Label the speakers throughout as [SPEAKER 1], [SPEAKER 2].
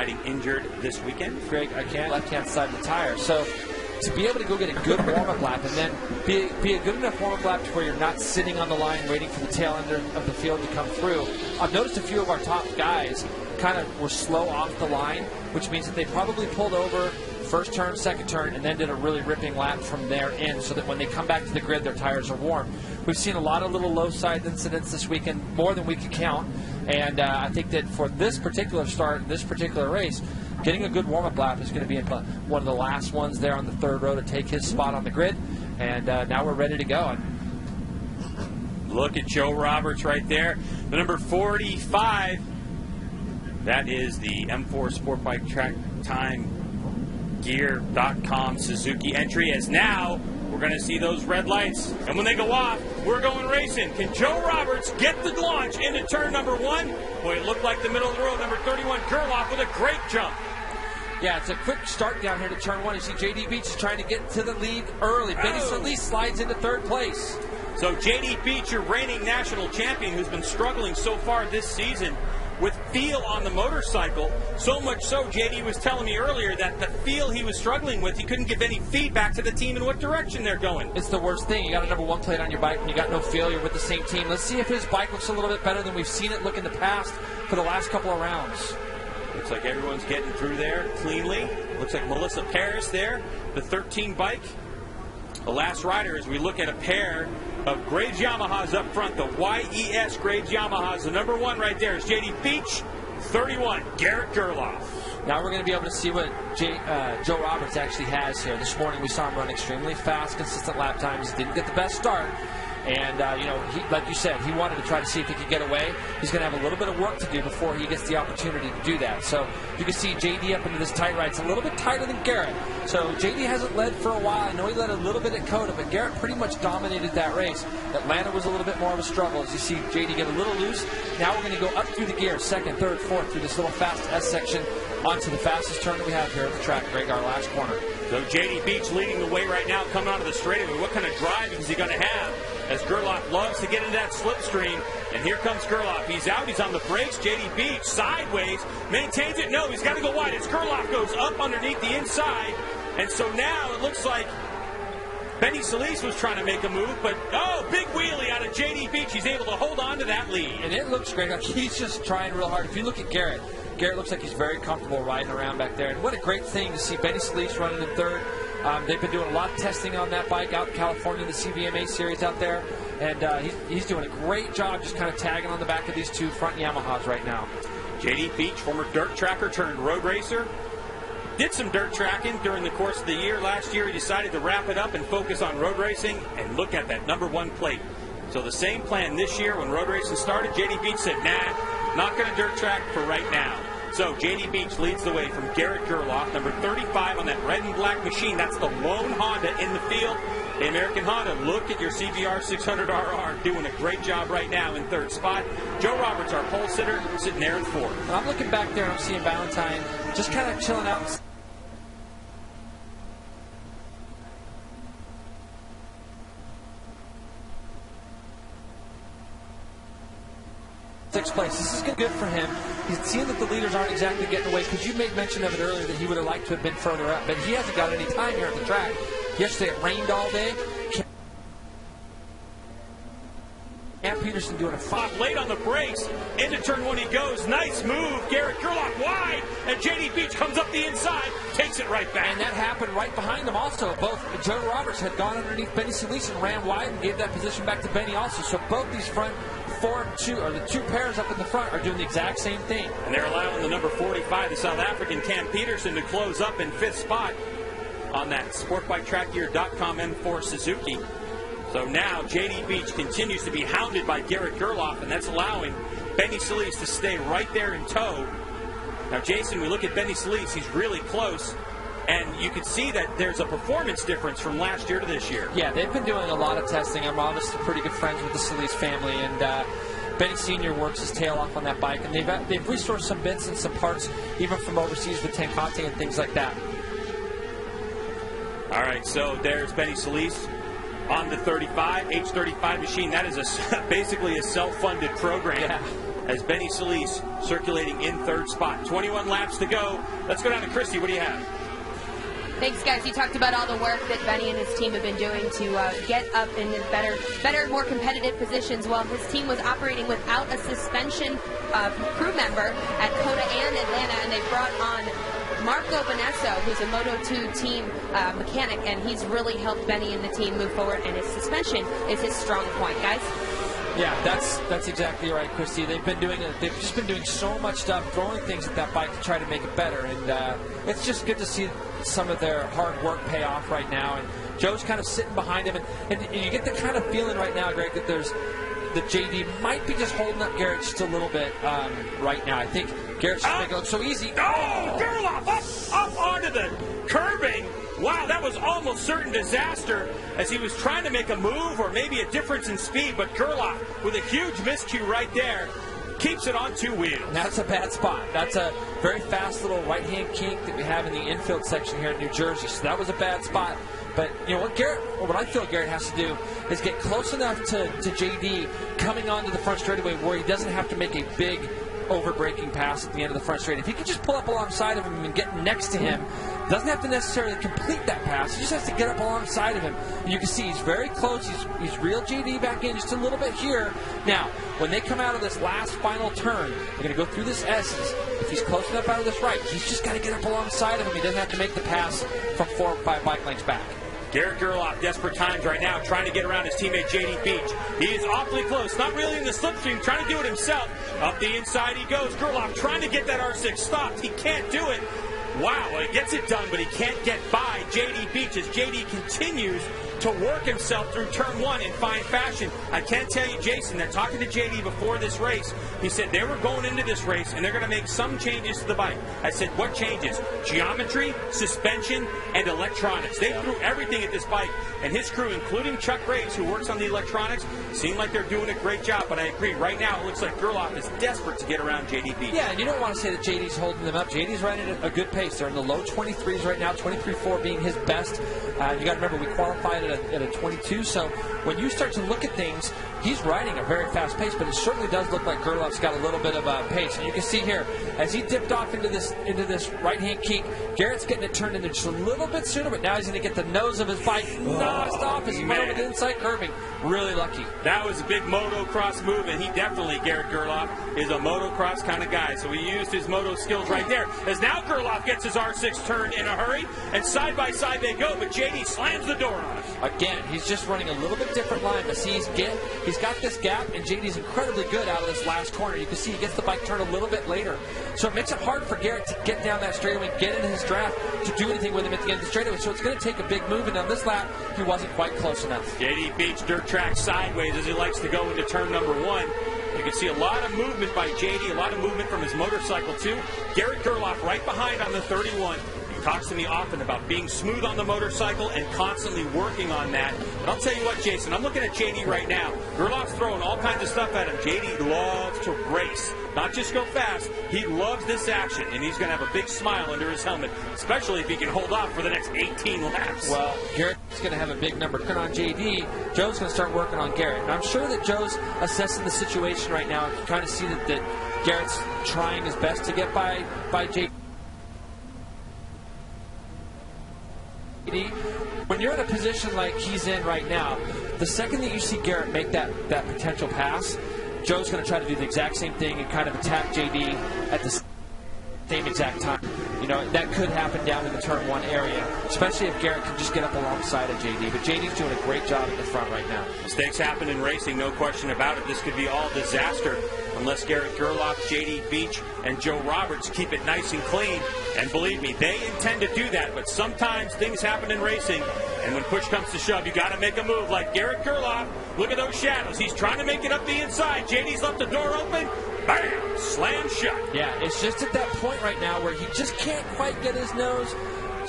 [SPEAKER 1] riding injured this weekend.
[SPEAKER 2] Greg, I can't left-hand side of the tire. So to be able to go get a good warm-up lap and then be a good enough warm-up lap to where you're not sitting on the line waiting for the tail end of the field to come through. I've noticed a few of our top guys kind of were slow off the line, which means that they probably pulled over first turn, second turn, and then did a really ripping lap from there in so that when they come back to the grid, their tires are warm. We've seen a lot of little low-side incidents this weekend, more than we could count, and I think that for this particular start, this particular race, getting a good warm-up lap is going to be one of the last ones there on the third row to take his spot on the grid, and now we're ready to go.
[SPEAKER 1] Look at Joe Roberts right there, the number 45. That is the M4 Sport Bike Track Time Gear.com Suzuki entry, as now we're going to see those red lights, and when they go off, we're going racing. Can Joe Roberts get the launch into turn number 1? Boy, it looked like the middle of the road. Number 31 Gerloff with a great jump.
[SPEAKER 2] Yeah, it's a quick start down here to turn 1. You see J.D. Beach is trying to get to the lead early. Benny Solis slides into third place.
[SPEAKER 1] So J.D. Beach, your reigning national champion, who's been struggling so far this season with feel on the motorcycle, so much so J.D. was telling me earlier that the feel he was struggling with, he couldn't give any feedback to the team in what direction they're going.
[SPEAKER 2] It's the worst thing. You got a number 1 plate on your bike and you got no feel. You're with the same team. Let's see if his bike looks a little bit better than we've seen it look in the past for the last couple of rounds.
[SPEAKER 1] Looks like everyone's getting through there cleanly. Looks like Melissa Paris there, the 13 bike. The last rider, as we look at a pair of Graves Yamahas up front, the YES Graves Yamahas. The number 1 right there is J.D. Beach, 31, Garrett Gerloff.
[SPEAKER 2] Now we're going to be able to see what Joe Roberts actually has here. This morning we saw him run extremely fast, consistent lap times. He didn't get the best start. And, like you said, he wanted to try to see if he could get away. He's going to have a little bit of work to do before he gets the opportunity to do that. So you can see J.D. up into this tight right. It's a little bit tighter than Garrett. So J.D. hasn't led for a while. I know he led a little bit at COTA, but Garrett pretty much dominated that race. Atlanta was a little bit more of a struggle. As you see J.D. get a little loose. Now we're going to go up through the gears, second, third, fourth, through this little fast S section onto the fastest turn that we have here at the track, Greg, our last corner.
[SPEAKER 1] So J.D. Beach leading the way right now, coming onto the straightaway. What kind of driving is he going to have? As Gerloff loves to get into that slipstream. And here comes Gerloff. He's out. He's on the brakes. J.D. Beach sideways. Maintains it. No, he's got to go wide. As Gerloff goes up underneath the inside. And so now it looks like Benny Solis was trying to make a move. But, big wheelie out of J.D. Beach. He's able to hold on to that lead.
[SPEAKER 2] And it looks great. Like he's just trying real hard. If you look at Garrett looks like he's very comfortable riding around back there. And what a great thing to see Benny Solis running in third. They've been doing a lot of testing on that bike out in California, the CVMA series out there. And he's doing a great job just kind of tagging on the back of these two front Yamahas right now.
[SPEAKER 1] J.D. Beach, former dirt tracker turned road racer. Did some dirt tracking during the course of the year. Last year he decided to wrap it up and focus on road racing. And look at that number 1 plate. So the same plan this year when road racing started. J.D. Beach said, nah, not going to dirt track for right now. So J.D. Beach leads the way from Garrett Gerloff, number 35 on that red and black machine. That's the lone Honda in the field. The American Honda, look at your CBR 600RR, doing a great job right now in third spot. Joe Roberts, our pole sitter, sitting there in fourth.
[SPEAKER 2] And I'm looking back there and I'm seeing Valentine just kind of chilling out. Sixth place. This is good for him. He's seeing that the leaders aren't exactly getting away, because you made mention of it earlier that he would have liked to have been further up, but he hasn't got any time here at the track. Yesterday it rained all day. Cam Peterson doing a
[SPEAKER 1] five late on the brakes. Into turn 1 he goes. Nice move. Garrett Gerloff wide, and J.D. Beach comes up the inside, takes it right back.
[SPEAKER 2] And that happened right behind them also. Both Joe Roberts had gone underneath Benny Solis and ran wide and gave that position back to Benny also. So both these front the two pairs up in the front are doing the exact same thing.
[SPEAKER 1] And they're allowing the number 45, the South African Cam Peterson, to close up in 5th spot on that SportBikeTrackGear.com M4 Suzuki. So now J.D. Beach continues to be hounded by Garrett Gerloff, and that's allowing Benny Solis to stay right there in tow. Now, Jason, we look at Benny Solis, he's really close. And you can see that there's a performance difference from last year to this year.
[SPEAKER 2] Yeah, they've been doing a lot of testing. I'm obviously pretty good friends with the Solis family, and Benny Sr. works his tail off on that bike. And they've resourced some bits and some parts, even from overseas with Tenkate and things like that.
[SPEAKER 1] All right, so there's Benny Solis on the 35, H35 machine. That is basically a self-funded program.
[SPEAKER 2] Yeah.
[SPEAKER 1] as Benny Solis circulating in third spot. 21 laps to go. Let's go down to Christy. What do you have?
[SPEAKER 3] Thanks, guys. You talked about all the work that Benny and his team have been doing to get up in better, more competitive positions. Well, his team was operating without a suspension crew member at Coda and Atlanta, and they brought on Marco Benesso, who's a Moto2 team mechanic, and he's really helped Benny and the team move forward, and his suspension is his strong point, guys.
[SPEAKER 2] Yeah, that's exactly right, Christy. They've just been doing so much stuff, throwing things at that bike to try to make it better, and it's just good to see some of their hard work pay off right now. And Joe's kind of sitting behind him, and you get the kind of feeling right now, Greg, that JD might be just holding up Garrett just a little bit right now. I think Garrett's just making it look so easy.
[SPEAKER 1] Oh, Gerloff up onto the curbing. Wow, that was almost certain disaster as he was trying to make a move or maybe a difference in speed, but Gerloff with a huge miscue right there keeps it on two wheels.
[SPEAKER 2] That's a bad spot. That's a very fast little right-hand kink that we have in the infield section here in New Jersey, so that was a bad spot. But you know what I feel Garrett has to do is get close enough to JD coming onto the front straightaway where he doesn't have to make a big over-braking pass at the end of the front straight. If he can just pull up alongside of him and get next to him, doesn't have to necessarily complete that pass. He just has to get up alongside of him. And you can see he's very close. He's reeled JD back in just a little bit here. Now, when they come out of this last final turn, they're going to go through this S's. If he's close enough out of this right, he's just got to get up alongside of him. He doesn't have to make the pass from 4 or 5 bike lengths back.
[SPEAKER 1] Garrett Gerloff, desperate times right now, trying to get around his teammate JD Beach. He is awfully close, not really in the slipstream, trying to do it himself. Up the inside he goes. Gerloff trying to get that R6 stopped. He can't do it. Wow, he gets it done, but he can't get by JD Beach as JD continues to work himself through turn 1 in fine fashion. I can't tell you, Jason, they're talking to JD before this race. He said they were going into this race and they're going to make some changes to the bike. I said, what changes? Geometry, suspension, and electronics. They threw everything at this bike, and his crew, including Chuck Graves, who works on the electronics, seem like they're doing a great job. But I agree, right now it looks like Gerloff is desperate to get around JD Beach.
[SPEAKER 2] Yeah, and you don't want to say that JD's holding them up. JD's riding at a good pace. They're in the low 23s right now, 23.4 being his best. You got to remember, we qualified at a 22, so when you start to look at things, he's riding a very fast pace, but it certainly does look like Gerloff's got a little bit of pace. And you can see here, as he dipped off into this right-hand kink, Garrett's getting it turned in there just a little bit sooner, but now he's going to get the nose of his bike knocked off as he went over the inside curbing. Really lucky.
[SPEAKER 1] That was a big motocross move, and he definitely, Garrett Gerloff, is a motocross kind of guy. So he used his moto skills right there. As now Gerloff gets his R6 turned in a hurry, and side by side they go, but JD slams the door on him.
[SPEAKER 2] Again, he's just running a little bit different line, but see, he's got this gap, and JD's incredibly good out of this last corner. You can see he gets the bike turned a little bit later. So it makes it hard for Garrett to get down that straightaway, get into his draft, to do anything with him at the end of the straightaway. So it's going to take a big move, and on this lap, he wasn't quite close enough.
[SPEAKER 1] JD Beach dirt track sideways as he likes to go into turn number 1. You can see a lot of movement by JD, a lot of movement from his motorcycle too. Garrett Gerloff right behind on the 31. He talks to me often about being smooth on the motorcycle and constantly working on that. But I'll tell you what, Jason, I'm looking at JD right now. Gerloff's throwing all kinds of stuff at him. JD loves to race, not just go fast. He loves this action, and he's going to have a big smile under his helmet, especially if he can hold off for the next 18 laps.
[SPEAKER 2] Well, Garrett's going to have a big number on JD. Joe's going to start working on Garrett. And I'm sure that Joe's assessing the situation right now. You can kind of see that Garrett's trying his best to get by JD. When you're in a position like he's in right now, the second that you see Garrett make that potential pass, Joe's going to try to do the exact same thing and kind of attack JD at the same exact time. You know, that could happen down in the turn 1 area, especially if Garrett can just get up alongside of JD. But JD's doing a great job at the front right now.
[SPEAKER 1] Mistakes happen in racing, no question about it. This could be all disaster unless Garrett Gerloff, JD Beach, and Joe Roberts keep it nice and clean. And believe me, they intend to do that. But sometimes things happen in racing, and when push comes to shove, you got to make a move like Garrett Gerloff. Look at those shadows. He's trying to make it up the inside. JD's left the door open. Bam! Slam shut.
[SPEAKER 2] Yeah, it's just at that point right now where he just can't quite get his nose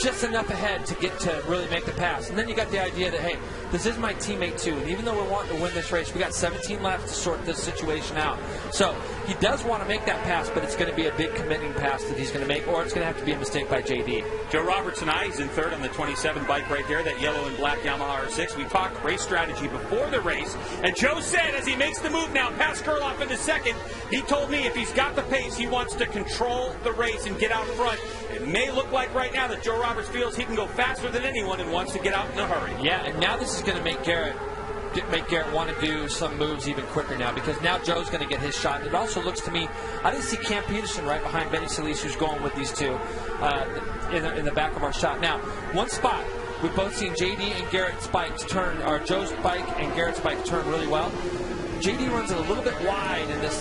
[SPEAKER 2] just enough ahead to get to really make the pass. And then you got the idea that, hey, this is my teammate too. And even though we're wanting to win this race, we got 17 laps to sort this situation out. So He does want to make that pass, but it's going to be a big committing pass that he's going to make, or it's going to have to be a mistake by JD.
[SPEAKER 1] Joe Roberts and I is in third on the 27 bike right there, that yellow and black Yamaha R6. We talked race strategy before the race, and Joe said as he makes the move now past Kurloff into second, he told me if he's got the pace, he wants to control the race and get out front. It may look like right now that Joe Roberts feels he can go faster than anyone and wants to get out in a hurry.
[SPEAKER 2] Yeah, and now this is going to make Garrett want to do some moves even quicker now, because now Joe's going to get his shot. It also looks to me, I didn't see Cam Peterson right behind Benny Solis, who's going with these two in the back of our shot. Now, one spot, we've both seen JD and Garrett's bikes turn, or Joe's bike and Garrett's bike turn really well. JD runs it a little bit wide in this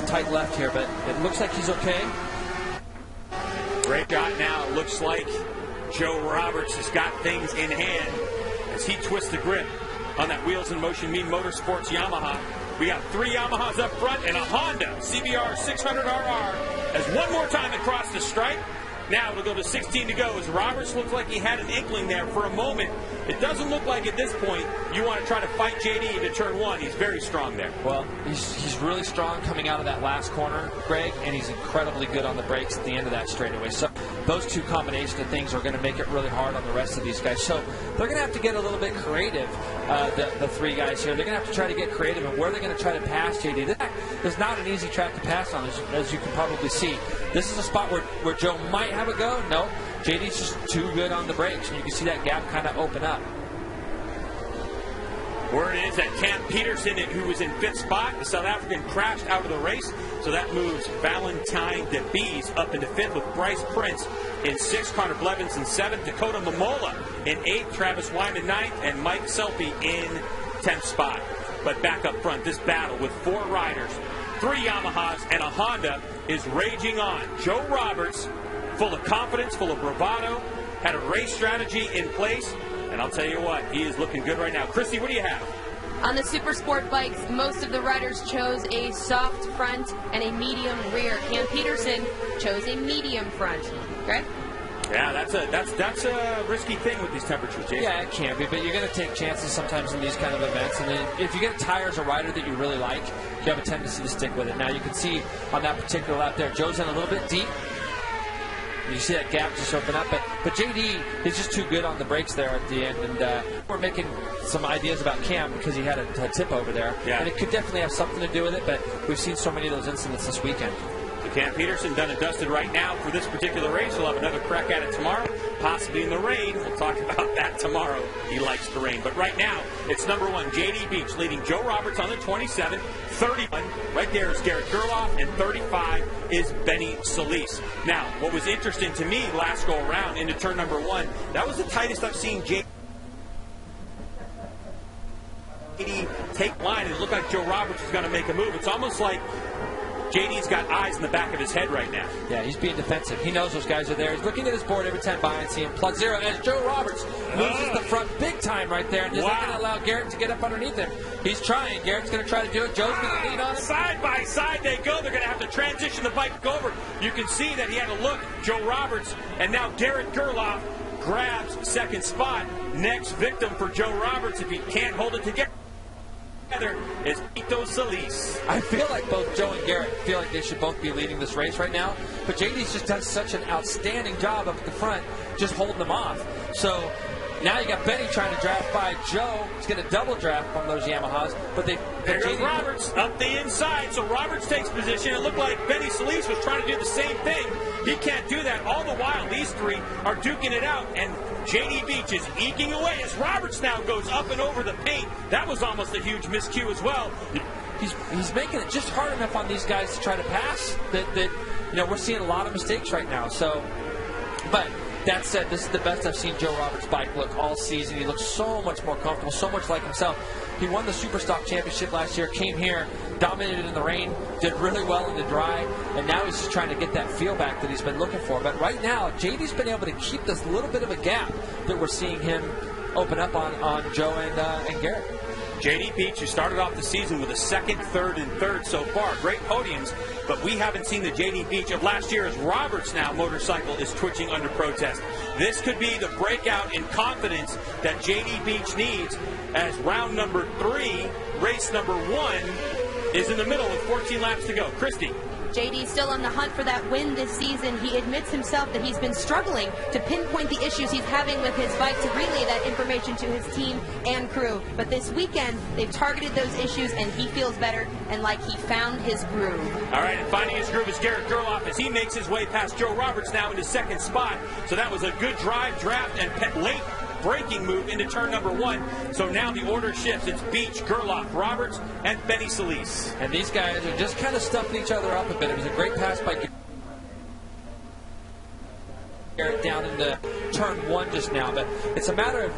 [SPEAKER 2] tight left here, but it looks like he's okay.
[SPEAKER 1] Great shot now. It looks like Joe Roberts has got things in hand as he twists the grip on that Wheels in Motion Mean Motorsports Yamaha. We got 3 Yamahas up front and a Honda CBR 600RR as one more time across the stripe. Now it'll go to 16 to go as Roberts looks like he had an inkling there for a moment. It doesn't look like at this point you want to try to fight JD into turn 1. He's very strong there.
[SPEAKER 2] Well, he's really strong coming out of that last corner, Greg, and he's incredibly good on the brakes at the end of that straightaway. So those two combination of things are going to make it really hard on the rest of these guys. So they're going to have to get a little bit creative, the 3 guys here. They're going to have to try to get creative and where they're going to try to pass JD. This is not an easy track to pass on, as you can probably see. This is a spot where Joe might have a go. No, JD's just too good on the brakes, and you can see that gap kind of open up.
[SPEAKER 1] Word is that Cam Peterson, who was in 5th spot, the South African, crashed out of the race. So that moves Valentine DeBees up into 5th with Bryce Prince in 6th, Connor Blevins in 7th, Dakota Momola in 8th, Travis Wyman 9th, and Mike Selby in 10th spot. But back up front, this battle with 4 riders, 3 Yamahas, and a Honda is raging on. Joe Roberts, full of confidence, full of bravado, had a race strategy in place, and I'll tell you what, he is looking good right now. Christy, what do you have?
[SPEAKER 3] On the Super Sport bikes, most of the riders chose a soft front and a medium rear. Cam Peterson chose a medium front. Okay?
[SPEAKER 1] Yeah, that's a risky thing with these temperatures, Jason.
[SPEAKER 2] Yeah, it can be, but you're going to take chances sometimes in these kind of events. And then if you get a tire as a rider that you really like, you have a tendency to stick with it. Now, you can see on that particular lap there, Joe's in a little bit deep. You see that gap just open up, but JD is just too good on the brakes there at the end, and we're making some ideas about Cam because he had a tip over there, and it could definitely have something to do with it, but we've seen so many of those incidents this weekend.
[SPEAKER 1] So Cam Peterson done and dusted right now for this particular race. He'll have another crack at it tomorrow, possibly in the rain. We'll talk about that tomorrow. He likes the rain. But right now, it's number 1, JD Beach, leading Joe Roberts on the 27, 31. Right there is Garrett Gerloff, and 35 is Benny Solis. Now, what was interesting to me last go around into turn number 1, that was the tightest I've seen JD take line. It looked like Joe Roberts was going to make a move. It's almost like JD's got eyes in the back of his head right now.
[SPEAKER 2] Yeah, he's being defensive. He knows those guys are there. He's looking at his board every time by and seeing +0 as Joe Roberts loses the front big time right there and is not going to allow Garrett to get up underneath him. He's trying. Garrett's going to try to do it. Joe's going to lead on him.
[SPEAKER 1] Side by side they go. They're going to have to transition the bike over. You can see that he had a look. Joe Roberts, and now Garrett Gerloff grabs 2nd spot. Next victim for Joe Roberts, if he can't hold it together, is Ito Solis.
[SPEAKER 2] I feel like both Joe and Garrett feel like they should both be leading this race right now, but JD's just done such an outstanding job up at the front, just holding them off. So now you got Benny trying to draft by Joe. He's going to double draft from those Yamahas, but
[SPEAKER 1] there goes Roberts up the inside. So Roberts takes position. It looked like Benny Solis was trying to do the same thing. He can't do that. All the while, these 3 are duking it out, and JD Beach is eking away as Roberts now goes up and over the paint. That was almost a huge miscue as well.
[SPEAKER 2] He's making it just hard enough on these guys to try to pass that we're seeing a lot of mistakes right now. So, but that said, this is the best I've seen Joe Roberts' bike look all season. He looks so much more comfortable, so much like himself. He won the Superstock Championship last year, came here, dominated in the rain, did really well in the dry, and now he's just trying to get that feel back that he's been looking for. But right now, JD's been able to keep this little bit of a gap that we're seeing him open up on Joe and Garrett.
[SPEAKER 1] JD Beach, who started off the season with a 2nd, 3rd, and 3rd so far. Great podiums, but we haven't seen the JD Beach of last year as Roberts now motorcycle is twitching under protest. This could be the breakout in confidence that JD Beach needs as round number 3, race number 1, is in the middle with 14 laps to go. Christy.
[SPEAKER 3] JD still on the hunt for that win this season. He admits himself that he's been struggling to pinpoint the issues he's having with his bike to relay that information to his team and crew. But this weekend, they've targeted those issues, and he feels better and like he found his groove.
[SPEAKER 1] All right, and finding his groove is Garrett Gerloff as he makes his way past Joe Roberts now into second spot. So that was a good drive, draft, and late braking move into turn number 1. So now the order shifts. It's Beach, Gerloff, Roberts, and Benny Solis.
[SPEAKER 2] And these guys are just kind of stuffing each other up a bit. It was a great pass by Garrett down into turn 1 just now. But it's a matter of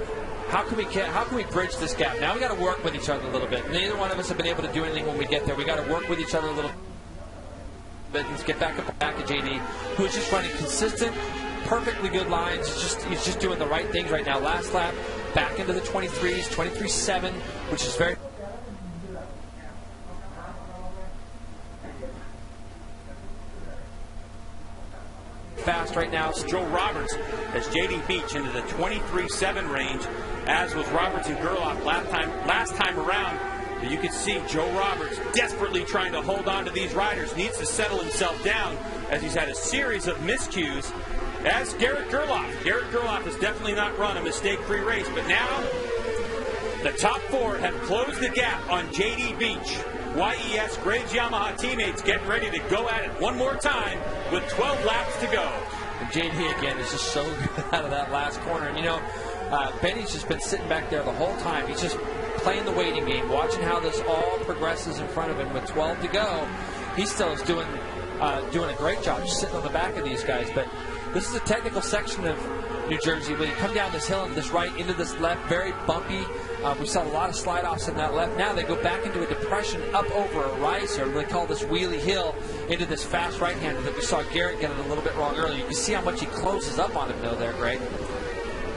[SPEAKER 2] how can we bridge this gap? Now we got to work with each other a little bit. Neither one of us have been able to do anything when we get there. We got to work with each other a little bit. Let's get back at JD, who's just running consistent, perfectly good lines. He's just doing the right things right now. Last lap, back into the 23s, 23.7, which is very fast right now.
[SPEAKER 1] Joe Roberts as JD Beach into the 23.7 range, as was Roberts and Gerloff last time around. But you can see Joe Roberts desperately trying to hold on to these riders, needs to settle himself down as he's had a series of miscues. As Garrett Gerloff has definitely not run a mistake-free race, but now the top 4 have closed the gap on JD Beach. YES Graves Yamaha teammates getting ready to go at it one more time with 12 laps to go.
[SPEAKER 2] And JD again is just so good out of that last corner. And you know, Benny's just been sitting back there the whole time. He's just playing the waiting game, watching how this all progresses in front of him. With 12 to go, he still is doing a great job just sitting on the back of these guys. But this is a technical section of New Jersey. When you come down this hill into this right, into this left, very bumpy. We saw a lot of slide-offs in that left. Now they go back into a depression up over a rise here. They call this wheelie hill into this fast right-hander that we saw Garrett get it a little bit wrong earlier. You can see how much he closes up on him, though, there, Greg.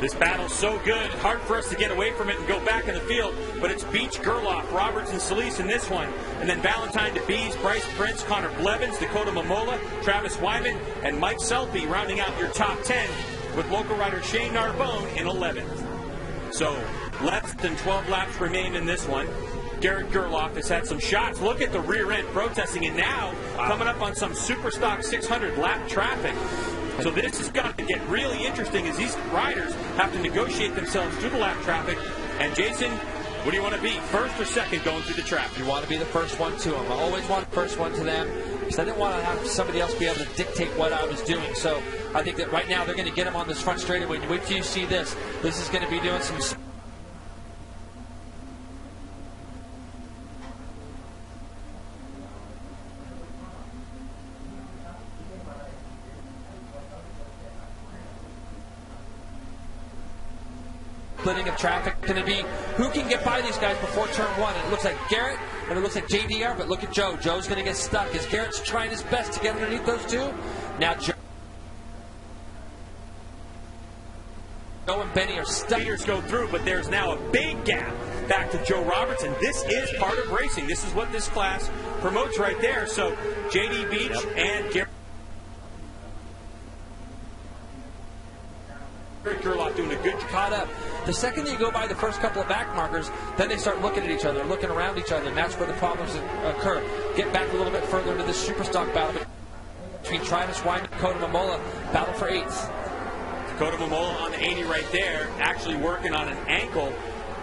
[SPEAKER 1] This battle's so good, hard for us to get away from it and go back in the field, but it's Beach, Gerloff, Roberts, and Solis in this one. And then Valentine DeBees, Bryce Prince, Connor Blevins, Dakota Momola, Travis Wyman, and Mike Selby rounding out your top 10 with local rider Shane Narbone in 11th. So less than 12 laps remain in this one. Garrett Gerloff has had some shots. Look at the rear end protesting, and now coming up on some super stock 600 lap traffic. So this is going to get really interesting as these riders have to negotiate themselves through the lap traffic. And Jason, what do you want to be, first or second going through the traffic?
[SPEAKER 2] You want to be the first one to them. I always want the first one to them because I didn't want to have somebody else be able to dictate what I was doing. So I think that right now they're going to get them on this front straightaway. Wait till you see this. This is going to be doing some... splitting of traffic. Going to be who can get by these guys before turn 1. And it looks like Garrett and it looks like JDR, but look at Joe. Joe's going to get stuck as Garrett's trying his best to get underneath those two. Now Joe and Benny are stuck.
[SPEAKER 1] Leaders go through, but there's now a big gap back to Joe Roberts, and this is part of racing. This is what this class promotes right there. So JD Beach and Garrett Gerloff doing a good job.
[SPEAKER 2] Caught up. The second that you go by the first couple of back markers, then they start looking at each other, looking around each other, and that's where the problems occur. Get back a little bit further into this super stock battle between Travis Wyman and Dakota Momola. Battle for 8th.
[SPEAKER 1] Dakota Momola on the 80 right there, actually working on an ankle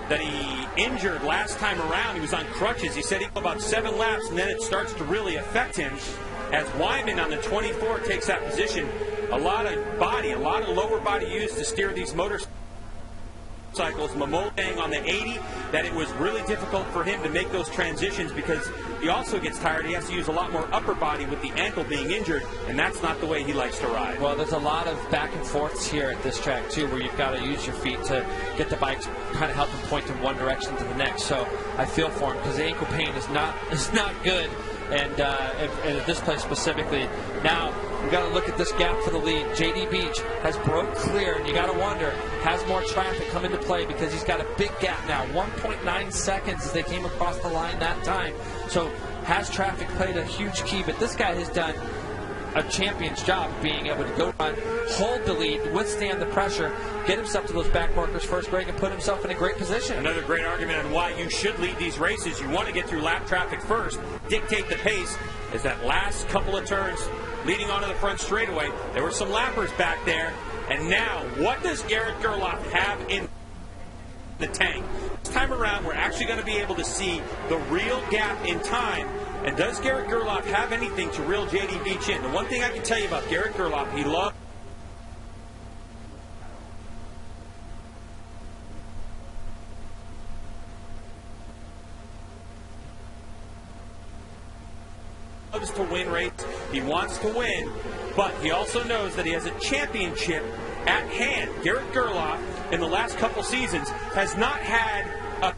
[SPEAKER 1] that he injured last time around. He was on crutches. He said he got about 7 laps, and then it starts to really affect him as Wyman on the 24 takes that position. A lot of body, a lot of lower body used to steer these motorcycles. Momola saying on the 80 that it was really difficult for him to make those transitions because he also gets tired. He has to use a lot more upper body with the ankle being injured, and that's not the way he likes to ride.
[SPEAKER 2] Well, there's a lot of back and forths here at this track, too, where you've got to use your feet to get the bikes kind of help them point in one direction to the next. So I feel for him because the ankle pain is not good. And at this place specifically. Now, we've got to look at this gap for the lead. JD Beach has broke clear, and you got to wonder, has more traffic come into play because he's got a big gap now, 1.9 seconds as they came across the line that time. So has traffic played a huge key, but this guy has done a champion's job, being able to go run, hold the lead, withstand the pressure, get himself to those back markers first break, and put himself in a great position.
[SPEAKER 1] Another great argument on why you should lead these races. You want to get through lap traffic first, dictate the pace. As that last couple of turns leading onto the front straightaway, there were some lappers back there. And now, what does Garrett Gerloff have in the tank? This time around, we're actually going to be able to see the real gap in time. And does Garrett Gerloff have anything to reel J.D. Beach in? The one thing I can tell you about Garrett Gerloff, he loves to win races. He wants to win, but he also knows that he has a championship at hand. Garrett Gerloff, in the last couple seasons, has not had a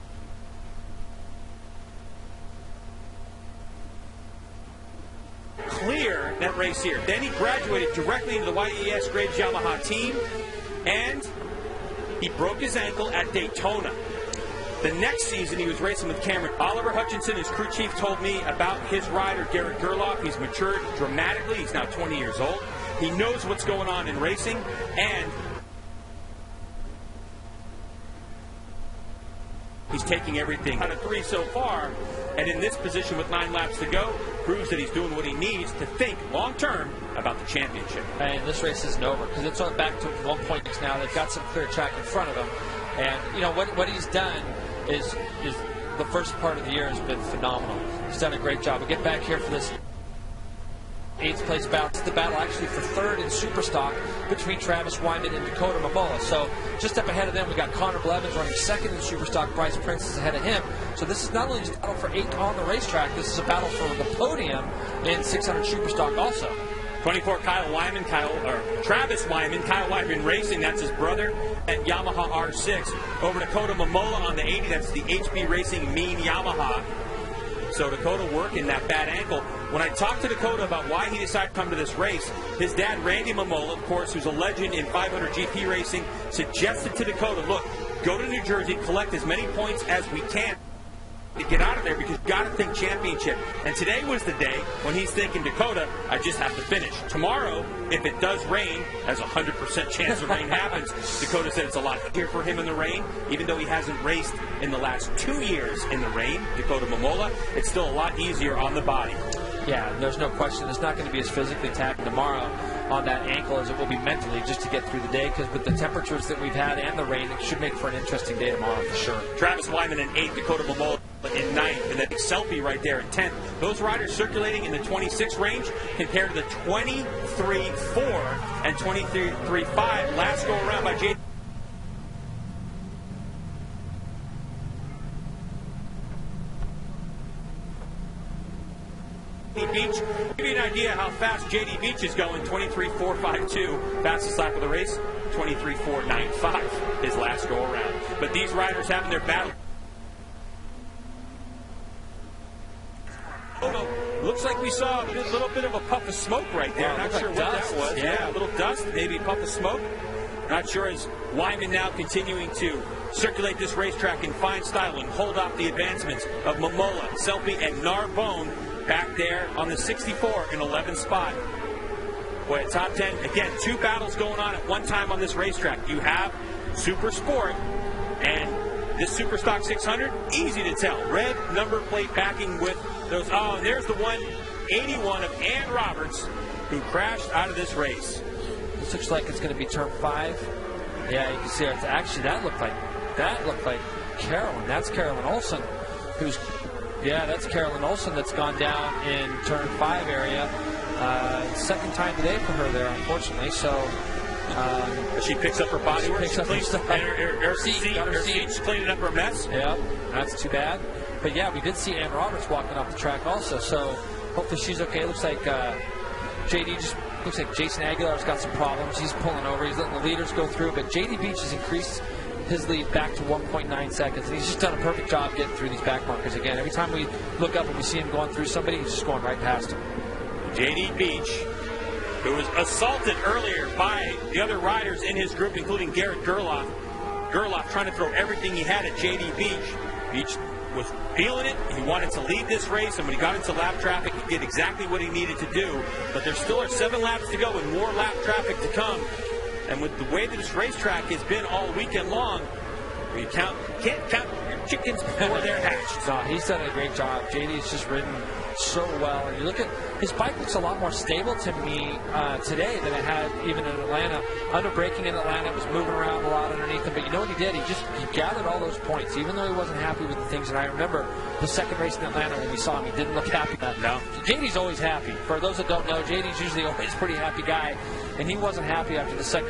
[SPEAKER 1] clear net race here. Then he graduated directly into the YES Graves Yamaha team, and he broke his ankle at Daytona. The next season, he was racing with Cameron. Oliver Hutchinson, his crew chief, told me about his rider, Garrett Gerloff. He's matured dramatically. He's now 20 years old. He knows what's going on in racing, and he's taking everything out of 3 so far. And in this position with 9 laps to go, proves that he's doing what he needs to think long-term about the championship.
[SPEAKER 2] And this race isn't over, because it's on back to 1.6 now. They've got some clear track in front of him. And, you know, what he's done is the first part of the year has been phenomenal. He's done a great job. We'll get back here for this 8th place battle. It's the battle actually for 3rd in Superstock between Travis Wyman and Dakota Momola. So just up ahead of them, we got Connor Blevins running 2nd in Superstock. Bryce Prince is ahead of him. So this is not only just a battle for 8th on the racetrack, this is a battle for the podium in 600 Superstock also.
[SPEAKER 1] 24 Travis Wyman, Kyle Wyman Racing, that's his brother, at Yamaha R6. Over Dakota Momola on the 80, that's the HB Racing Mean Yamaha. So Dakota working that bad ankle. When I talked to Dakota about why he decided to come to this race, his dad, Randy Momola, of course, who's a legend in 500 GP racing, suggested to Dakota, look, go to New Jersey, collect as many points as we can to get out of there, because you've got to think championship. And today was the day when he's thinking, Dakota, I just have to finish. Tomorrow, if it does rain, there's a 100% chance the rain happens. Dakota said it's a lot easier for him in the rain, even though he hasn't raced in the last 2 years in the rain. Dakota Momola, it's still a lot easier on the body.
[SPEAKER 2] Yeah, there's no question. It's not going to be as physically taxing tomorrow on that ankle as it will be mentally, just to get through the day, because with the temperatures that we've had and the rain, it should make for an interesting day tomorrow for sure.
[SPEAKER 1] Travis Wyman in 8th, Dakota Momola in 9th, and then Selfie right there in 10th. Those riders circulating in the 26 range compared to the 23.4 and 23.5 last go around by J. Beach. Give you an idea how fast J.D. Beach is going. 23.452, fastest lap of the race. 23.495 his last go around. But these riders having their battle. Looks like we saw a little bit of a puff of smoke right there.
[SPEAKER 2] Wow,
[SPEAKER 1] Not sure
[SPEAKER 2] like
[SPEAKER 1] what
[SPEAKER 2] dust.
[SPEAKER 1] that was. Yeah, a little dust, maybe a puff of smoke. Not sure, as Wyman now continuing to circulate this racetrack in fine style and hold off the advancements of Momola, Selfie, and Narbonne back there on the 64 in 11th spot. Boy, at top 10, again, 2 battles going on at one time on this racetrack. You have Super Sport and this Superstock 600, easy to tell. Red number plate backing with those. Oh, and there's the 181 of Ann Roberts, who crashed out of this race.
[SPEAKER 2] This looks like it's going to be turn 5. Yeah, you can see it's actually that looked like Carolyn. That's Carolyn Olsen, who's that's Carolyn Olsen that's gone down in turn 5 area. Second time today for her there, unfortunately. So
[SPEAKER 1] she picks up her body work.
[SPEAKER 2] Picks up her stuff.
[SPEAKER 1] And her seat's cleaning up her mess.
[SPEAKER 2] Yeah, that's too bad. But yeah, we did see Ann Roberts walking off the track also. So hopefully she's okay. Looks like JD just looks like Jason Aguilar's got some problems. He's pulling over. He's letting the leaders go through. But JD Beach has increased his lead back to 1.9 seconds. And he's just done a perfect job getting through these back markers again. Every time we look up and we see him going through somebody, he's just going right past him.
[SPEAKER 1] JD Beach, who was assaulted earlier by the other riders in his group, including Garrett Gerloff. Gerloff trying to throw everything he had at JD Beach. Beach was feeling it. He wanted to lead this race, and when he got into lap traffic, he did exactly what he needed to do. But there still are 7 laps to go and more lap traffic to come. And with the way that this racetrack has been all weekend long, you can't count your chickens before they're hatched.
[SPEAKER 2] No, he's done a great job. JD's just ridden so well. And you look at his bike, looks a lot more stable to me today than it had even in Atlanta. Under braking in Atlanta, it was moving around a lot underneath him. But you know what he did? He gathered all those points, even though he wasn't happy with the things. And I remember the second race in Atlanta when we saw him, he didn't look happy.
[SPEAKER 1] No.
[SPEAKER 2] JD's always happy. For those that don't know, JD's usually always a pretty happy guy. And he wasn't happy after the second